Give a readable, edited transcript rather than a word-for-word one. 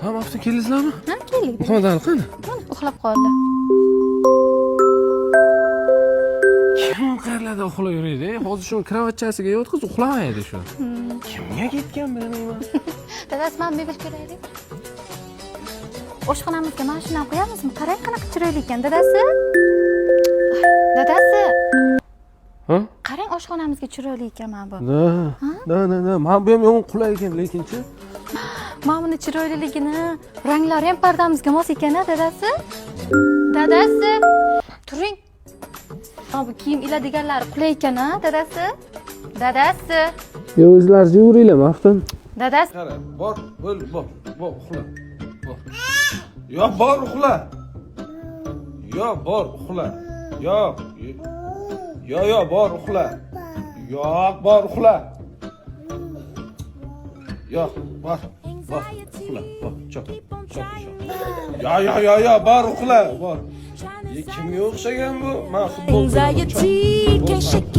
Ha, vaqti keldingizlarmi? Ha, keldik. Muhammad Ali qani? Mana uxlab qoldi. Kim qayerlarda uxlab yuradi? Hozir shu kravatchasiga yotqizib uxlamaydi shu. Kimga ketgan bilmayman. Dadasi, men mebel kerakli. Oshxonamizga mashina qo'yamizmi? Qarang, qanaqa chiroyli ekan, dadasi. Dadasi, Ha? qarang, oshxonamizga chiroyli ekan mana bu. Da. Men bu ham yomon qulay ekan, lekinchi. Mana buni chiroyliligini, ranglari ham pardamizga mos ekan-a, dadasi. Dadasi, turing. Mana bu kiyim iladiganlari qulay ekan-a, dadasi. Dadasi. Yo, o'zlaringiz yuringlar, maqtan. Dadasi. Qara, bor, bor, uxla. Bor. Yo, bor, uxla. Yo, bor, uxla. Yo'q, bor, uxla. Yo'q, bor, uxla. Yo'q, bor, uxla. Bor, chop. Yo, bor, uxla, bor. Kimga o'xshagan bu? Men futbolchi. Anxiety, can't shake